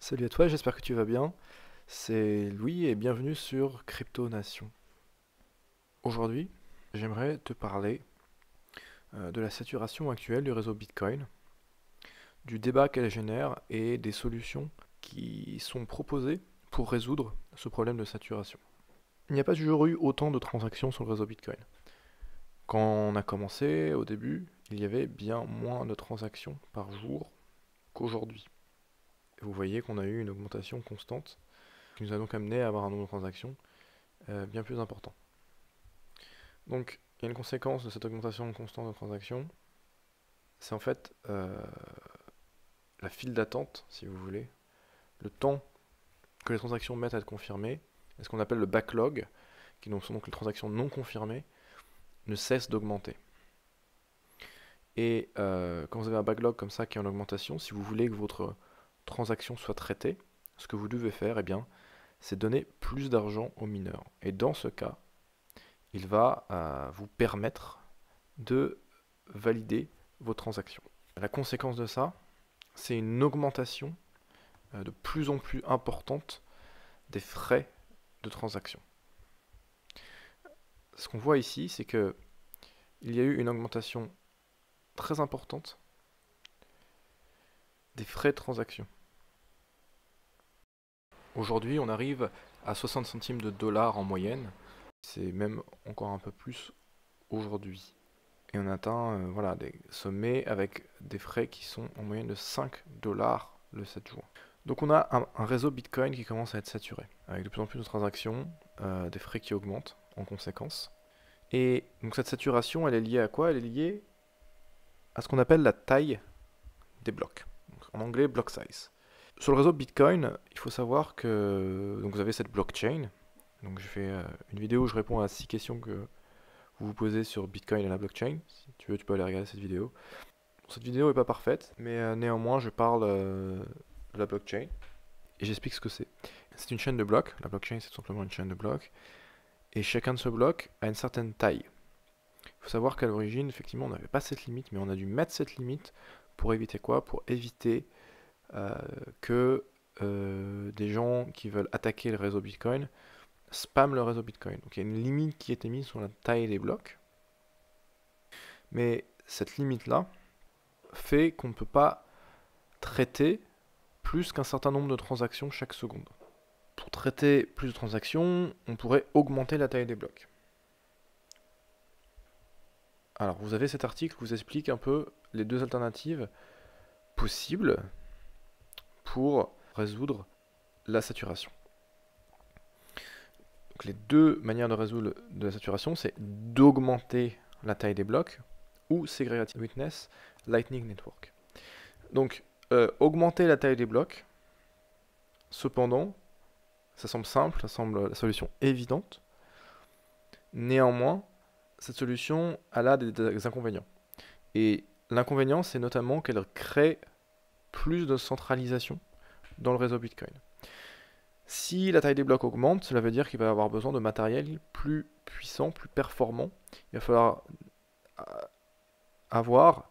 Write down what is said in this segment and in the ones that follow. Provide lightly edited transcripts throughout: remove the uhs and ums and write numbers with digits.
Salut à toi, j'espère que tu vas bien. C'est Louis et bienvenue sur Crypto Nation. Aujourd'hui, j'aimerais te parler de la saturation actuelle du réseau Bitcoin, du débat qu'elle génère et des solutions qui sont proposées pour résoudre ce problème de saturation. Il n'y a pas toujours eu autant de transactions sur le réseau Bitcoin. Quand on a commencé, au début, il y avait bien moins de transactions par jour qu'aujourd'hui. Vous voyez qu'on a eu une augmentation constante qui nous a donc amené à avoir un nombre de transactions bien plus important. Donc, il y a une conséquence de cette augmentation constante de transactions, c'est en fait la file d'attente, si vous voulez, le temps que les transactions mettent à être confirmées, et ce qu'on appelle le backlog, qui sont donc les transactions non confirmées, ne cesse d'augmenter. Et quand vous avez un backlog comme ça qui est en augmentation, si vous voulez que votre transaction soit traitée, ce que vous devez faire, eh bien, c'est donner plus d'argent aux mineurs. Et dans ce cas, il va vous permettre de valider vos transactions. La conséquence de ça, c'est une augmentation de plus en plus importante des frais de transaction. Ce qu'on voit ici, c'est que il y a eu une augmentation très importante des frais de transaction. Aujourd'hui, on arrive à 60 centimes de dollars en moyenne. C'est même encore un peu plus aujourd'hui. Et on atteint voilà, des sommets avec des frais qui sont en moyenne de 5 dollars le 7 jours. Donc on a un réseau Bitcoin qui commence à être saturé, avec de plus en plus de transactions, des frais qui augmentent en conséquence. Et donc cette saturation, elle est liée à quoi? Elle est liée à ce qu'on appelle la taille des blocs. Donc, en anglais, block size. Sur le réseau Bitcoin, il faut savoir que donc vous avez cette blockchain. Donc j'ai fait une vidéo où je réponds à 6 questions que vous vous posez sur Bitcoin et la blockchain. Si tu veux, tu peux aller regarder cette vidéo. Cette vidéo n'est pas parfaite, mais néanmoins, je parle de la blockchain et j'explique ce que c'est. C'est une chaîne de blocs. La blockchain, c'est tout simplement une chaîne de blocs. Et chacun de ce bloc a une certaine taille. Il faut savoir qu'à l'origine, effectivement, on n'avait pas cette limite, mais on a dû mettre cette limite pour éviter quoi? Pour éviter euh, que des gens qui veulent attaquer le réseau Bitcoin spamment le réseau Bitcoin. Donc il y a une limite qui a été mise sur la taille des blocs. Mais cette limite-là fait qu'on ne peut pas traiter plus qu'un certain nombre de transactions chaque seconde. Pour traiter plus de transactions, on pourrait augmenter la taille des blocs. Alors, vous avez cet article qui vous explique un peu les deux alternatives possibles pour résoudre la saturation. Donc, les deux manières de résoudre de la saturation, c'est d'augmenter la taille des blocs ou Segregated Witness Lightning Network. Donc, augmenter la taille des blocs, cependant, ça semble simple, ça semble la solution évidente. Néanmoins, cette solution elle a des inconvénients. Et l'inconvénient, c'est notamment qu'elle crée plus de centralisation dans le réseau Bitcoin. Si la taille des blocs augmente, cela veut dire qu'il va y avoir besoin de matériel plus puissant, plus performant. Il va falloir avoir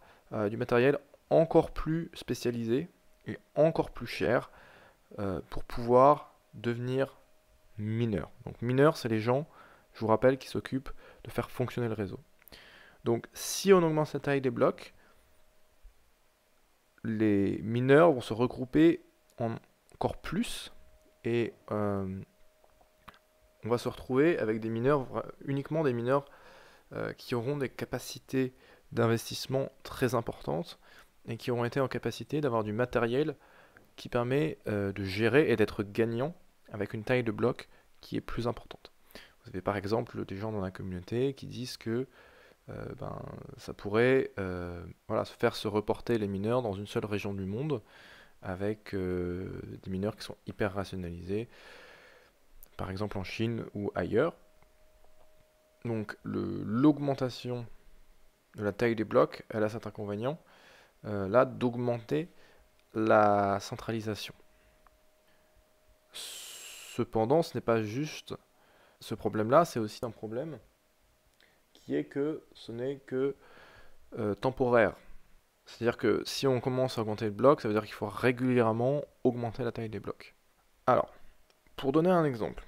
du matériel encore plus spécialisé et encore plus cher pour pouvoir devenir mineur. Donc mineur, c'est les gens, je vous rappelle, qui s'occupent de faire fonctionner le réseau. Donc si on augmente la taille des blocs, les mineurs vont se regrouper encore plus et on va se retrouver avec des mineurs, uniquement des mineurs qui auront des capacités d'investissement très importantes et qui auront été en capacité d'avoir du matériel qui permet de gérer et d'être gagnant avec une taille de bloc qui est plus importante. Vous avez par exemple des gens dans la communauté qui disent que ça pourrait voilà, se faire se reporter les mineurs dans une seule région du monde avec des mineurs qui sont hyper rationalisés, par exemple en Chine ou ailleurs. Donc l'augmentation de la taille des blocs, elle a cet inconvénient, là, d'augmenter la centralisation. Cependant, ce n'est pas juste ce problème-là, c'est aussi un problème qui est que ce n'est que temporaire. C'est-à-dire que si on commence à augmenter le bloc, ça veut dire qu'il faut régulièrement augmenter la taille des blocs. Alors, pour donner un exemple,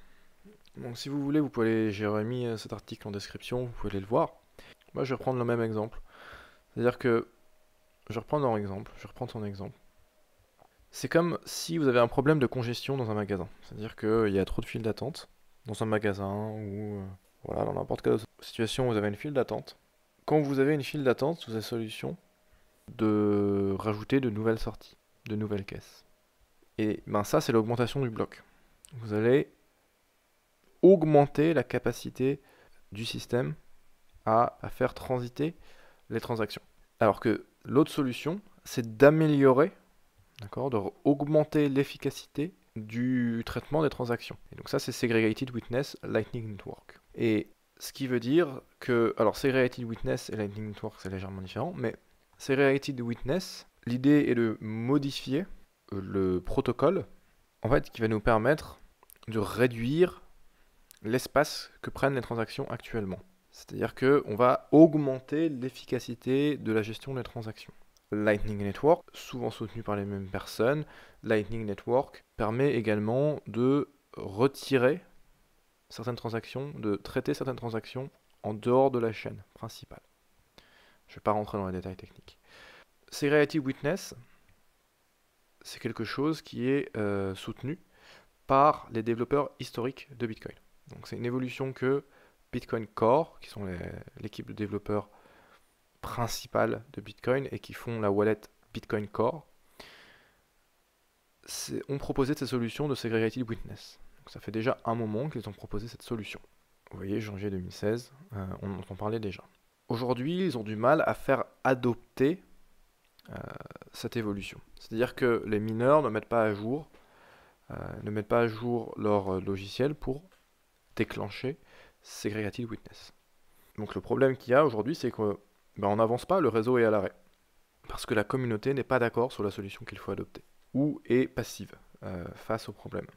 donc si vous voulez, vous pouvez aller, j'ai remis cet article en description, vous pouvez aller le voir. Moi, je vais reprendre le même exemple. C'est-à-dire que, je reprends ton exemple. C'est comme si vous avez un problème de congestion dans un magasin. C'est-à-dire qu'il y a trop de files d'attente dans un magasin ou voilà, dans n'importe quelle situation où vous avez une file d'attente. Quand vous avez une file d'attente, vous avez solution de rajouter de nouvelles sorties, de nouvelles caisses. Et ben ça, c'est l'augmentation du bloc. Vous allez augmenter la capacité du système à faire transiter les transactions. Alors que l'autre solution, c'est d'améliorer, d'accord, d'augmenter l'efficacité du traitement des transactions. Et donc ça, c'est Segregated Witness Lightning Network. Et ce qui veut dire que, alors Segregated Witness et Lightning Network, c'est légèrement différent, mais Segregated Witness, l'idée est de modifier le protocole, en fait, qui va nous permettre de réduire l'espace que prennent les transactions actuellement. C'est-à-dire qu'on va augmenter l'efficacité de la gestion des transactions. Lightning Network, souvent soutenu par les mêmes personnes, Lightning Network permet également de retirer certaines transactions, de traiter certaines transactions en dehors de la chaîne principale. Je ne vais pas rentrer dans les détails techniques. Segregated Witness, c'est quelque chose qui est soutenu par les développeurs historiques de Bitcoin. Donc c'est une évolution que Bitcoin Core, qui sont l'équipe de développeurs principale de Bitcoin et qui font la wallet Bitcoin Core, ont proposé cette solution de Segregated Witness. Donc ça fait déjà un moment qu'ils ont proposé cette solution. Vous voyez, janvier 2016, on en entend parler déjà. Aujourd'hui, ils ont du mal à faire adopter cette évolution. C'est-à-dire que les mineurs ne mettent pas à jour, leur logiciel pour déclencher Segregated Witness. Donc le problème qu'il y a aujourd'hui, c'est qu'on n'avance pas, le réseau est à l'arrêt. Parce que la communauté n'est pas d'accord sur la solution qu'il faut adopter. Ou est passive face au problème.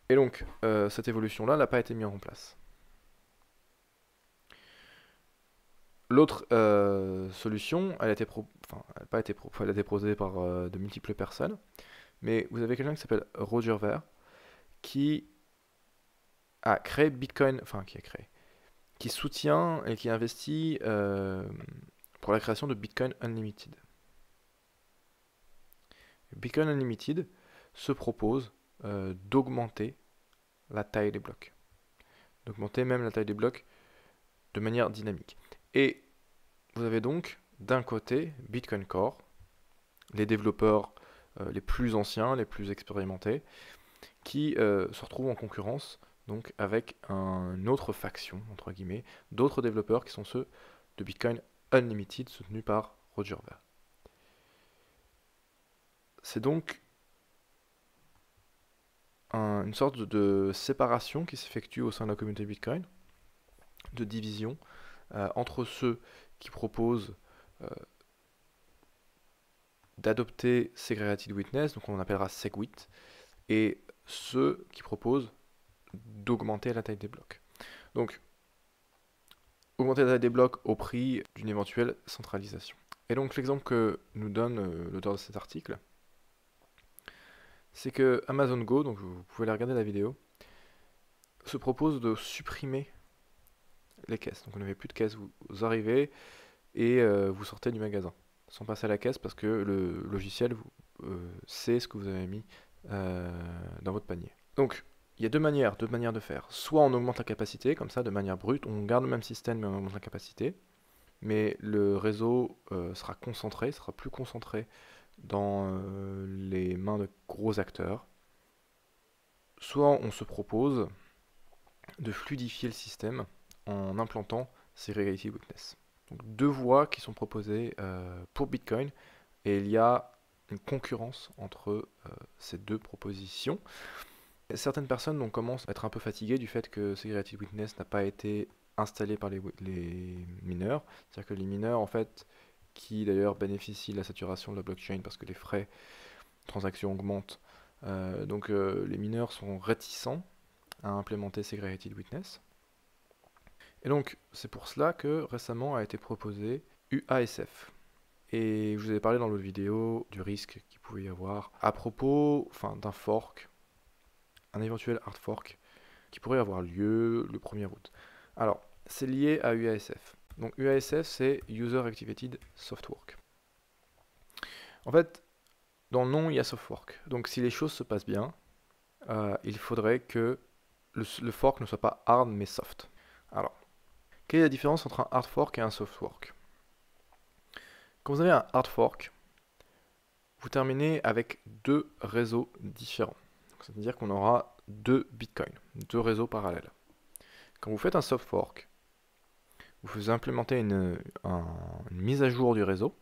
Et donc, cette évolution-là n'a pas été mise en place. L'autre solution, elle a été proposée par de multiples personnes, mais vous avez quelqu'un qui s'appelle Roger Ver, qui a créé Bitcoin, qui soutient et qui investit pour la création de Bitcoin Unlimited. Bitcoin Unlimited se propose d'augmenter la taille des blocs. D'augmenter même la taille des blocs de manière dynamique. Et vous avez donc d'un côté Bitcoin Core, les développeurs les plus anciens, les plus expérimentés, qui se retrouvent en concurrence donc avec une autre faction, entre guillemets, d'autres développeurs qui sont ceux de Bitcoin Unlimited soutenus par Roger Ver. C'est donc une sorte de séparation qui s'effectue au sein de la communauté Bitcoin, de division entre ceux qui proposent d'adopter Segregated Witness, donc on appellera SegWit, et ceux qui proposent d'augmenter la taille des blocs. Donc, augmenter la taille des blocs au prix d'une éventuelle centralisation. Et donc l'exemple que nous donne l'auteur de cet article, c'est que Amazon Go, donc vous pouvez aller regarder la vidéo, se propose de supprimer les caisses. Donc vous n'avez plus de caisses, vous arrivez et vous sortez du magasin sans passer à la caisse parce que le logiciel sait ce que vous avez mis dans votre panier. Donc il y a deux manières de faire. Soit on augmente la capacité, comme ça, de manière brute, on garde le même système mais on augmente la capacité, mais le réseau sera plus concentré dans les mains de gros acteurs. Soit on se propose de fluidifier le système en implantant Segregated Witness. Donc deux voies qui sont proposées pour Bitcoin, et il y a une concurrence entre ces deux propositions. Et certaines personnes donc, commencent à être un peu fatiguées du fait que Segregated Witness n'a pas été installé par les mineurs. C'est-à-dire que les mineurs, en fait, qui d'ailleurs bénéficient de la saturation de la blockchain parce que les frais de transaction augmentent, donc les mineurs sont réticents à implémenter Segregated Witness. Et donc, c'est pour cela que récemment a été proposé UASF. Et je vous avais parlé dans l'autre vidéo du risque qu'il pouvait y avoir à propos d'un fork, un éventuel hard fork qui pourrait avoir lieu le 1er août. Alors, c'est lié à UASF. Donc UASF, c'est User Activated Soft Fork. En fait, dans le nom, il y a soft fork. Donc si les choses se passent bien, il faudrait que le fork ne soit pas hard mais soft. Alors, quelle est la différence entre un hard fork et un soft fork? Quand vous avez un hard fork, vous terminez avec deux réseaux différents. C'est-à-dire qu'on aura deux bitcoins, deux réseaux parallèles. Quand vous faites un soft fork, vous implémentez une mise à jour du réseau,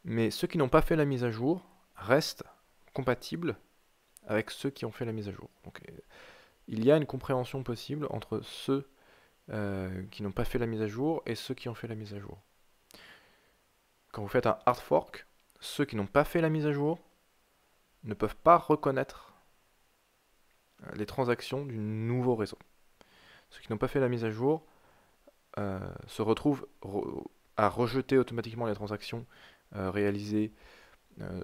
mais ceux qui n'ont pas fait la mise à jour restent compatibles avec ceux qui ont fait la mise à jour. Donc, il y a une compréhension possible entre ceux qui n'ont pas fait la mise à jour et ceux qui ont fait la mise à jour. Quand vous faites un hard fork, ceux qui n'ont pas fait la mise à jour ne peuvent pas reconnaître les transactions du nouveau réseau. Ceux qui n'ont pas fait la mise à jour se retrouvent à rejeter automatiquement les transactions réalisées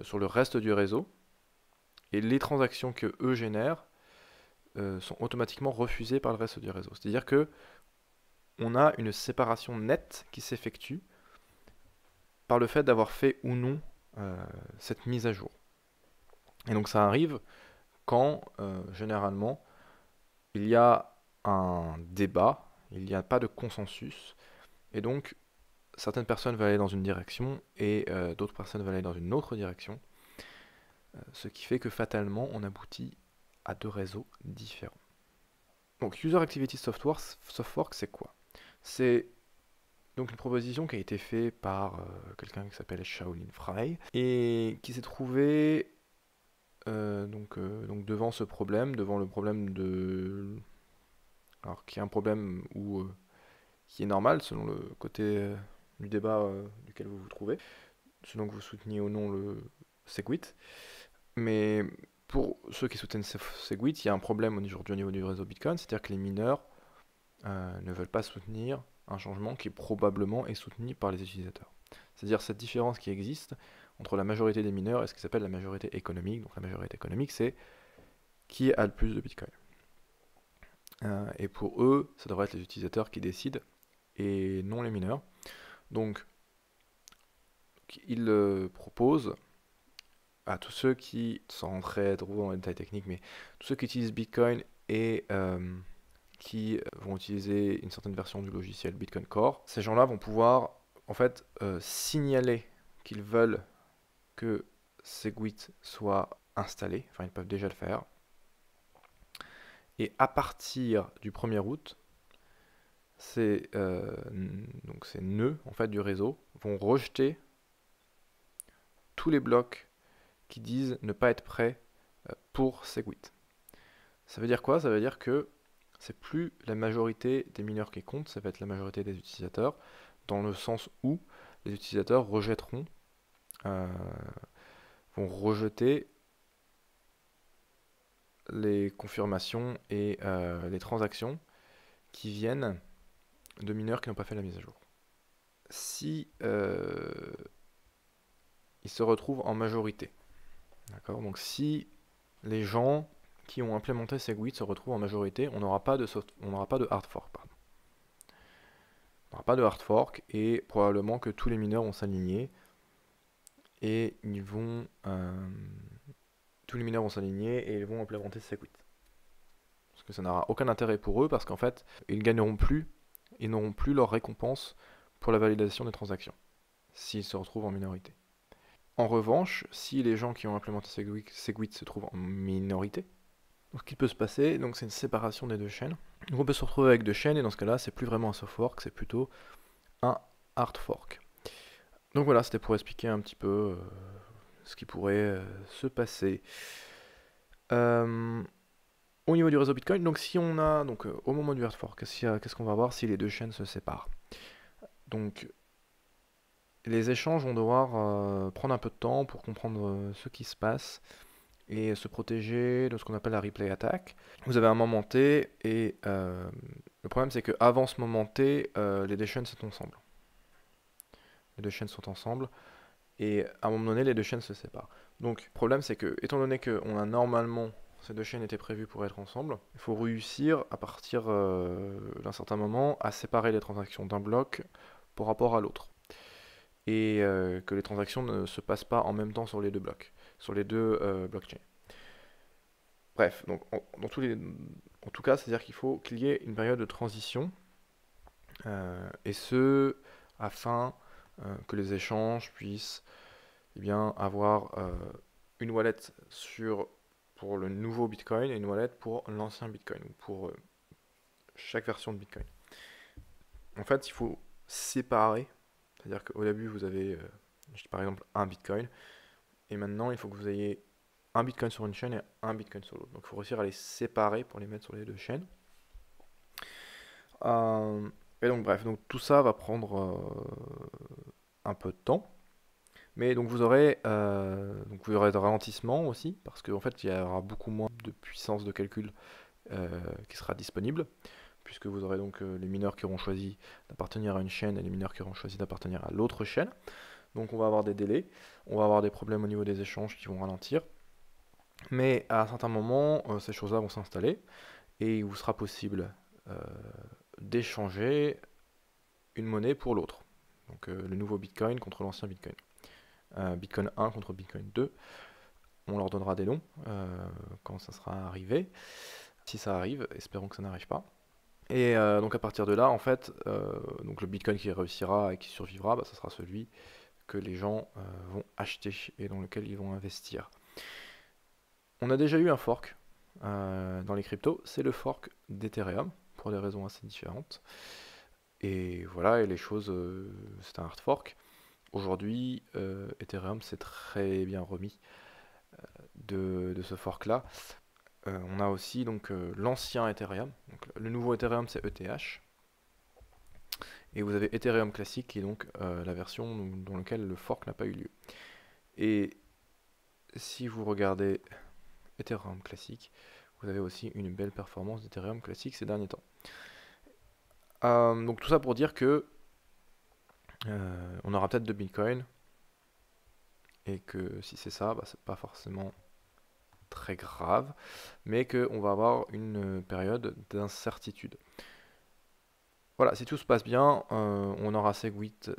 sur le reste du réseau, et les transactions que eux génèrent sont automatiquement refusées par le reste du réseau. C'est-à-dire que on a une séparation nette qui s'effectue par le fait d'avoir fait ou non cette mise à jour. Et donc ça arrive quand généralement il y a un débat, il n'y a pas de consensus, et donc certaines personnes veulent aller dans une direction et d'autres personnes veulent aller dans une autre direction, ce qui fait que fatalement on aboutit à deux réseaux différents. Donc User Activity Soft Fork, c'est quoi? C'est donc une proposition qui a été faite par quelqu'un qui s'appelle Shaolin Fry et qui s'est trouvé donc devant ce problème, devant le problème de... Alors qui est un problème qui est normal selon le côté du débat duquel vous vous trouvez, selon que vous souteniez ou non le Segwit. Mais pour ceux qui soutiennent Segwit, il y a un problème au niveau du réseau Bitcoin, c'est-à-dire que les mineurs ne veulent pas soutenir un changement qui probablement est soutenu par les utilisateurs. C'est-à-dire cette différence qui existe entre la majorité des mineurs et ce qui s'appelle la majorité économique. Donc la majorité économique, c'est qui a le plus de Bitcoin. Et pour eux, ça devrait être les utilisateurs qui décident et non les mineurs. Donc ils proposent à tous ceux qui, sans rentrer trop dans les détails techniques, mais tous ceux qui utilisent Bitcoin et qui vont utiliser une certaine version du logiciel Bitcoin Core, ces gens-là vont pouvoir en fait signaler qu'ils veulent que Segwit soit installé, enfin ils peuvent déjà le faire. Et à partir du 1er août, ces nœuds en fait, du réseau vont rejeter tous les blocs qui disent ne pas être prêts pour Segwit. Ça veut dire quoi? Ça veut dire que c'est plus la majorité des mineurs qui compte, ça va être la majorité des utilisateurs, dans le sens où les utilisateurs rejetteront, vont rejeter les confirmations et les transactions qui viennent de mineurs qui n'ont pas fait la mise à jour. Si ils se retrouvent en majorité, d'accord? Donc si les gens qui ont implémenté Segwit se retrouvent en majorité, on n'aura pas de hard fork, pardon. On n'aura pas de hard fork et probablement que tous les mineurs vont s'aligner et tous les mineurs vont s'aligner et ils vont implémenter Segwit. Parce que ça n'aura aucun intérêt pour eux parce qu'en fait, ils n'auront plus leur récompense pour la validation des transactions s'ils se retrouvent en minorité. En revanche, si les gens qui ont implémenté Segwit se trouvent en minorité, donc ce qui peut se passer, donc c'est une séparation des deux chaînes. Donc on peut se retrouver avec deux chaînes et dans ce cas-là, c'est plus vraiment un soft fork, c'est plutôt un hard fork. Donc voilà, c'était pour expliquer un petit peu ce qui pourrait se passer. Au niveau du réseau Bitcoin, donc si on a, donc au moment du hard fork, qu'est-ce qu'on va voir si les deux chaînes se séparent? Donc les échanges vont devoir prendre un peu de temps pour comprendre ce qui se passe et se protéger de ce qu'on appelle la replay attack. Vous avez un moment T et le problème c'est qu'avant ce moment T, les deux chaînes sont ensemble. Les deux chaînes sont ensemble Et à un moment donné, les deux chaînes se séparent. Donc, le problème, c'est que, étant donné qu'on a normalement, ces deux chaînes étaient prévues pour être ensemble, il faut réussir, à partir d'un certain moment, à séparer les transactions d'un bloc par rapport à l'autre. Et que les transactions ne se passent pas en même temps sur les deux blocs, sur les deux blockchains. Bref, donc en tout cas, c'est-à-dire qu'il faut qu'il y ait une période de transition, et ce, afin que les échanges puissent eh bien, avoir une wallet pour le nouveau Bitcoin et une wallet pour l'ancien Bitcoin, ou pour chaque version de Bitcoin. En fait, il faut séparer, c'est-à-dire qu'au début, vous avez, je dis par exemple, un Bitcoin, et maintenant, il faut que vous ayez un Bitcoin sur une chaîne et un Bitcoin sur l'autre. Donc, il faut réussir à les séparer pour les mettre sur les deux chaînes. Euh, et donc, bref, donc tout ça va prendre un peu de temps. Mais donc vous aurez de ralentissement aussi, parce qu'en fait, il y aura beaucoup moins de puissance de calcul qui sera disponible, puisque vous aurez donc les mineurs qui auront choisi d'appartenir à une chaîne et les mineurs qui auront choisi d'appartenir à l'autre chaîne. Donc on va avoir des délais, on va avoir des problèmes au niveau des échanges qui vont ralentir. Mais à un certain moment, ces choses-là vont s'installer et il vous sera possible euh, d'échanger une monnaie pour l'autre. Donc le nouveau Bitcoin contre l'ancien Bitcoin. Bitcoin 1 contre Bitcoin 2. On leur donnera des noms quand ça sera arrivé. Si ça arrive, espérons que ça n'arrive pas. Et donc à partir de là, en fait, donc le Bitcoin qui réussira et qui survivra, bah, ça sera celui que les gens vont acheter et dans lequel ils vont investir. On a déjà eu un fork dans les cryptos, c'est le fork d'Ethereum, pour des raisons assez différentes. Et voilà, et les choses, c'est un hard fork. Aujourd'hui, Ethereum s'est très bien remis de ce fork-là. On a aussi donc l'ancien Ethereum. Donc, le nouveau Ethereum, c'est ETH. Et vous avez Ethereum classique, qui est donc la version dans laquelle le fork n'a pas eu lieu. Et si vous regardez Ethereum classique, vous avez aussi une belle performance d'Ethereum classique ces derniers temps. Donc tout ça pour dire que on aura peut-être de Bitcoin, et que si c'est ça, bah, c'est pas forcément très grave, mais qu'on va avoir une période d'incertitude. Voilà, si tout se passe bien, on aura Segwit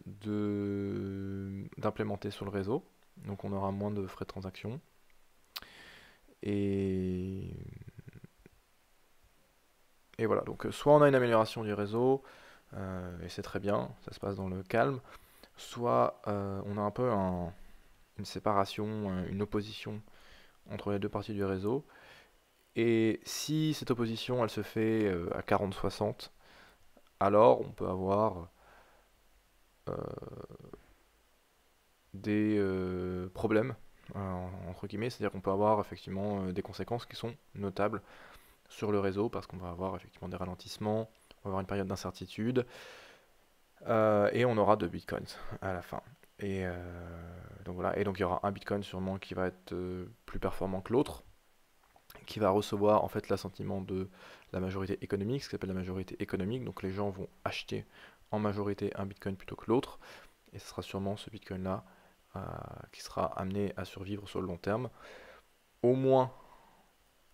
d'implémenter sur le réseau, donc on aura moins de frais de transaction. Et, et voilà, donc soit on a une amélioration du réseau, et c'est très bien, ça se passe dans le calme, soit on a un peu une séparation, une opposition entre les deux parties du réseau. Et si cette opposition elle se fait à 40-60, alors on peut avoir euh, des problèmes, entre guillemets, c'est-à-dire qu'on peut avoir effectivement des conséquences qui sont notables sur le réseau, parce qu'on va avoir effectivement des ralentissements, on va avoir une période d'incertitude, et on aura 2 bitcoins à la fin. Et donc voilà, et donc il y aura un bitcoin sûrement qui va être plus performant que l'autre, qui va recevoir en fait l'assentiment de la majorité économique, ce qu'on appelle la majorité économique, donc les gens vont acheter en majorité un bitcoin plutôt que l'autre, et ce sera sûrement ce bitcoin là qui sera amené à survivre sur le long terme. Au moins,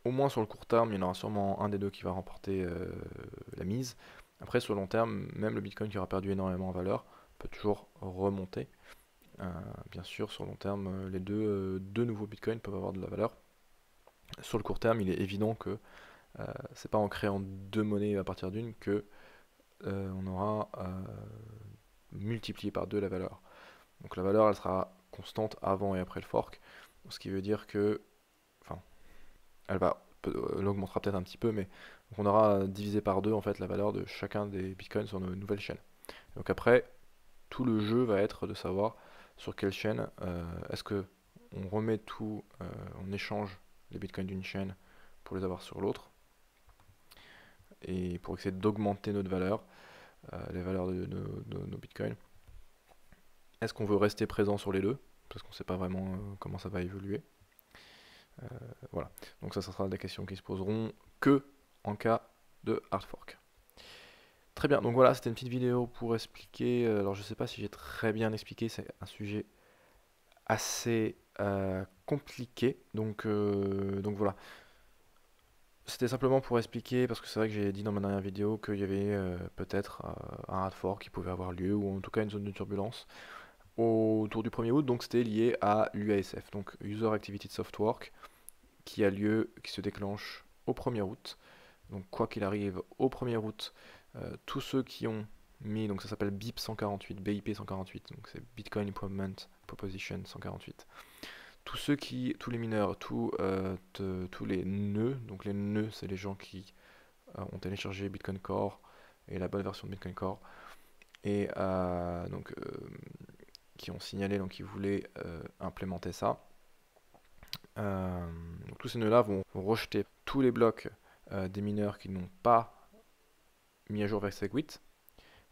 au moins sur le court terme, il y en aura sûrement un des deux qui va remporter la mise. Après, sur le long terme, même le Bitcoin qui aura perdu énormément en valeur peut toujours remonter. Bien sûr, sur le long terme, les deux nouveaux Bitcoins peuvent avoir de la valeur. Sur le court terme, il est évident que c'est pas en créant deux monnaies à partir d'une que on aura multiplié par deux la valeur. Donc la valeur, elle sera constante avant et après le fork, ce qui veut dire que, enfin, elle augmentera peut-être un petit peu, mais donc on aura divisé par deux en fait la valeur de chacun des bitcoins sur nos nouvelles chaînes. Donc après, tout le jeu va être de savoir sur quelle chaîne est-ce que on remet tout, on échange les bitcoins d'une chaîne pour les avoir sur l'autre, et pour essayer d'augmenter notre valeur, les valeurs de nos bitcoins. Est-ce qu'on veut rester présent sur les deux, parce qu'on ne sait pas vraiment comment ça va évoluer. Voilà. Donc ça sera des questions qui se poseront que en cas de hard fork. Très bien, donc voilà, c'était une petite vidéo pour expliquer. Alors je sais pas si j'ai très bien expliqué, c'est un sujet assez compliqué. Donc voilà. C'était simplement pour expliquer, parce que c'est vrai que j'ai dit dans ma dernière vidéo qu'il y avait peut-être un hard fork qui pouvait avoir lieu, ou en tout cas une zone de turbulence autour du 1er août, donc c'était lié à l'UASF, donc User Activity Soft Fork, qui a lieu, qui se déclenche au 1er août. Donc quoi qu'il arrive, au 1er août, tous ceux qui ont mis, donc ça s'appelle BIP 148, BIP 148, donc c'est Bitcoin Improvement Proposition 148. Tous les mineurs, tous les nœuds, donc les nœuds c'est les gens qui ont téléchargé Bitcoin Core et la bonne version de Bitcoin Core, et qui ont signalé, donc qui voulaient implémenter ça. Donc tous ces nœuds-là vont rejeter tous les blocs des mineurs qui n'ont pas mis à jour vers SegWit,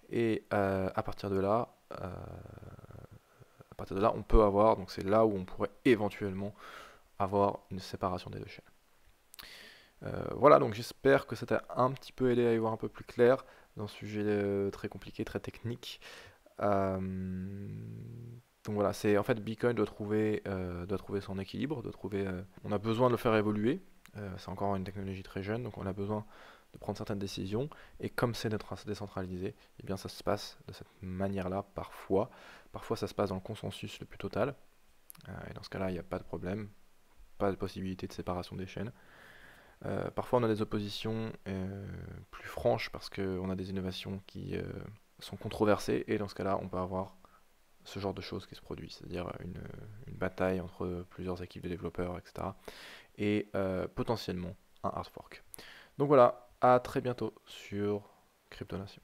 et à partir de là, on peut avoir, donc c'est là où on pourrait éventuellement avoir une séparation des deux chaînes. Voilà, donc j'espère que ça t'a un petit peu aidé à y voir un peu plus clair dans ce sujet très compliqué, très technique. Donc voilà, c'est en fait Bitcoin doit trouver son équilibre, on a besoin de le faire évoluer. C'est encore une technologie très jeune, donc on a besoin de prendre certaines décisions. Et comme c'est décentralisé, eh bien ça se passe de cette manière-là parfois. Parfois ça se passe dans le consensus le plus total. Et dans ce cas-là, il n'y a pas de problème, pas de possibilité de séparation des chaînes. Parfois on a des oppositions plus franches parce qu'on a des innovations qui sont controversées, et dans ce cas-là on peut avoir ce genre de choses qui se produit, c'est-à-dire une bataille entre plusieurs équipes de développeurs, etc. Et potentiellement un hard fork. Donc voilà, à très bientôt sur Cryptonation.